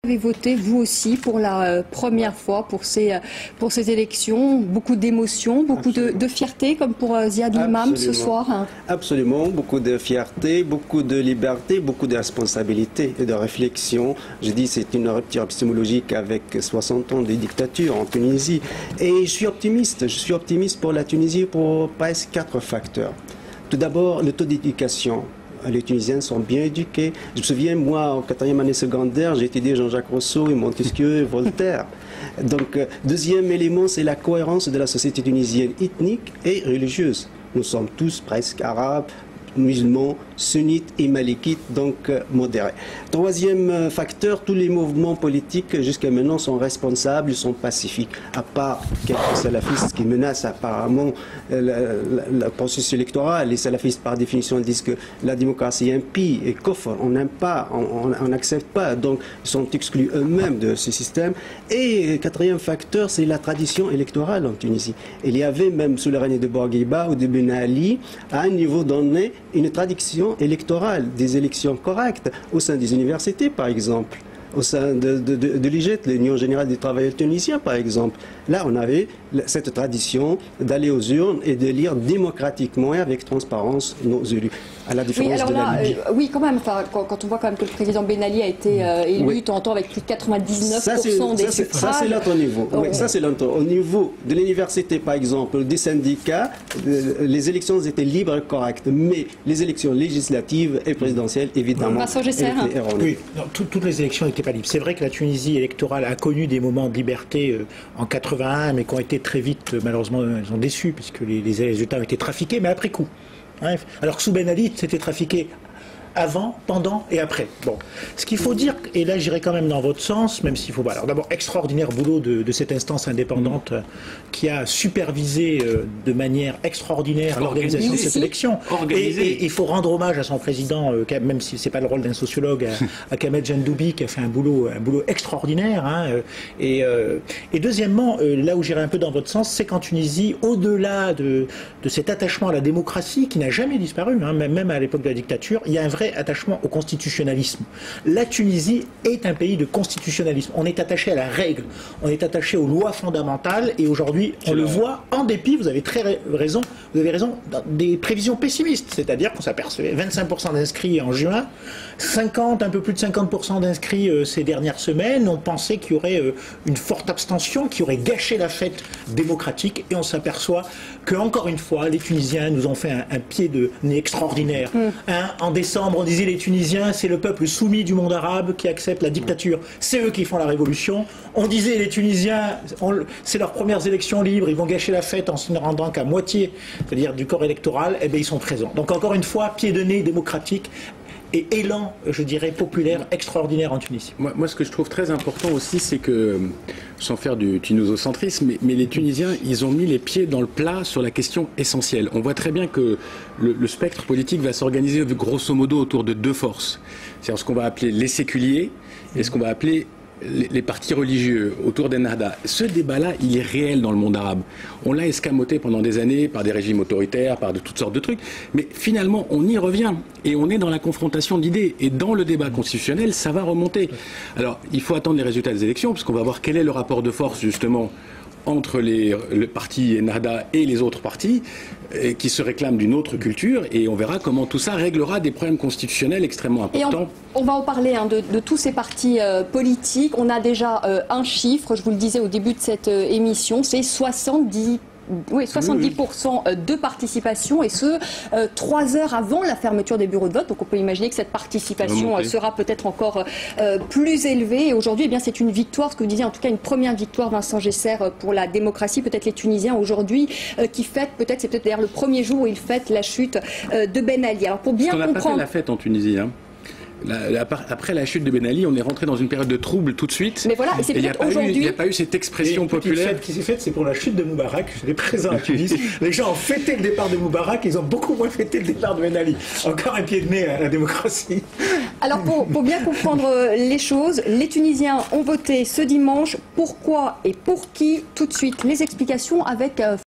Vous avez voté, vous aussi, pour la première fois pour ces élections. Beaucoup d'émotions, beaucoup de fierté, comme pour Ziad Limam ce soir. Absolument, beaucoup de fierté, beaucoup de liberté, beaucoup de responsabilité et de réflexion. Je dis c'est une rupture épistémologique avec 60 ans de dictature en Tunisie. Et je suis optimiste pour la Tunisie pour presque 4 facteurs. Tout d'abord, le taux d'éducation. Les Tunisiens sont bien éduqués. Je me souviens, moi, en 4e année secondaire, j'ai étudié Jean-Jacques Rousseau, Montesquieu et Voltaire. Donc, deuxième élément, c'est la cohérence de la société tunisienne ethnique et religieuse. Nous sommes tous presque arabes, musulmans, sunnites et malikites, donc modérés. Troisième facteur, tous les mouvements politiques jusqu'à maintenant sont responsables, sont pacifiques, à part quelques salafistes qui menacent apparemment le processus électoral. Les salafistes, par définition, disent que la démocratie impie et kofr, on n'aime pas, on n'accepte pas, donc ils sont exclus eux-mêmes de ce système. Et quatrième facteur, c'est la tradition électorale en Tunisie. Il y avait même sous le règne de Bourguiba ou de Ben Ali, à un niveau donné, une tradition électorale, des élections correctes au sein des universités, par exemple, au sein de l'IGET, l'Union Générale des Travailleurs Tunisiens, par exemple. Là, on avait cette tradition d'aller aux urnes et de lire démocratiquement et avec transparence nos élus. À la différence de la Libye. Oui, quand même. Enfin, quand on voit quand même que le président Ben Ali a été élu, tantôt avec plus de 99% des suffrages. Ça, c'est l'autre niveau. Oui, ça, c'est l'autre. Au niveau de l'université, par exemple, des syndicats, les élections étaient libres et correctes. Mais les élections législatives et présidentielles, évidemment, étaient erronées. Oui, non, toutes les élections n'étaient pas libres. C'est vrai que la Tunisie électorale a connu des moments de liberté en 81, mais qui ont été très vite, malheureusement, ils ont déçu, puisque les résultats ont été trafiqués, mais après coup. Bref. Alors que sous Ben Ali, c'était trafiqué avant, pendant et après. Bon, ce qu'il faut dire, et là j'irai quand même dans votre sens, même s'il faut pas. Alors d'abord, extraordinaire boulot de cette instance indépendante qui a supervisé de manière extraordinaire l'organisation de cette élection. Et il faut rendre hommage à son président, même si c'est pas le rôle d'un sociologue, à Kamel Jandoubi, qui a fait un boulot extraordinaire. Hein, et deuxièmement, là où j'irai un peu dans votre sens, c'est qu'en Tunisie, au-delà de cet attachement à la démocratie qui n'a jamais disparu, hein, même à l'époque de la dictature, il y a un vrai attachement au constitutionnalisme. La Tunisie est un pays de constitutionnalisme. On est attaché à la règle, on est attaché aux lois fondamentales et aujourd'hui, on le voit en dépit, vous avez raison, des prévisions pessimistes, c'est-à-dire qu'on s'apercevait 25% d'inscrits en juin, un peu plus de 50% d'inscrits ces dernières semaines. On pensait qu'il y aurait une forte abstention, qui aurait gâché la fête démocratique et on s'aperçoit que, encore une fois, les Tunisiens nous ont fait un pied de nez extraordinaire. Hein, en décembre, on disait les Tunisiens, c'est le peuple soumis du monde arabe qui accepte la dictature. C'est eux qui font la révolution. On disait les Tunisiens, c'est leurs premières élections libres, ils vont gâcher la fête en se ne rendant qu'à moitié, c'est-à-dire du corps électoral. Eh bien, ils sont présents. Donc, encore une fois, pied de nez démocratique et élan, je dirais, populaire extraordinaire en Tunisie. Moi, ce que je trouve très important aussi, c'est que, sans faire du tunusocentrisme, mais les Tunisiens, ils ont mis les pieds dans le plat sur la question essentielle. On voit très bien que le spectre politique va s'organiser grosso modo autour de 2 forces. C'est-à-dire ce qu'on va appeler les séculiers et ce qu'on va appeler les partis religieux autour d'Ennahda. Ce débat-là, il est réel dans le monde arabe. On l'a escamoté pendant des années par des régimes autoritaires, par toutes sortes de trucs. Mais finalement, on y revient. Et on est dans la confrontation d'idées. Et dans le débat constitutionnel, ça va remonter. Alors, il faut attendre les résultats des élections, parce qu'on va voir quel est le rapport de force, justement, entre le parti Ennahda et les autres partis qui se réclament d'une autre culture, et on verra comment tout ça réglera des problèmes constitutionnels extrêmement importants. Et on va en parler de tous ces partis politiques. On a déjà un chiffre, je vous le disais au début de cette émission, c'est 70% de participation, et ce, 3 heures avant la fermeture des bureaux de vote. Donc on peut imaginer que cette participation sera peut-être encore plus élevée. Et aujourd'hui, eh bien, c'est une victoire, ce que vous disiez, en tout cas une première victoire, Vincent Gesser, pour la démocratie. Peut-être les Tunisiens aujourd'hui qui fêtent, c'est peut-être d'ailleurs le premier jour où ils fêtent la chute de Ben Ali. Alors pour bien comprendre... On n'a pas fait la fête en Tunisie, hein. Après la chute de Ben Ali, on est rentré dans une période de trouble tout de suite. Mais voilà, et c'est peut-être aujourd'hui... Il n'y a pas eu cette expression populaire. Fête qui s'est faite, c'est pour la chute de Moubarak. J'étais présent à Tunis. Les gens ont fêté le départ de Moubarak, ils ont beaucoup moins fêté le départ de Ben Ali. Encore un pied de nez à la démocratie. Alors pour bien comprendre les choses, les Tunisiens ont voté ce dimanche. Pourquoi et pour qui? Tout de suite, les explications avec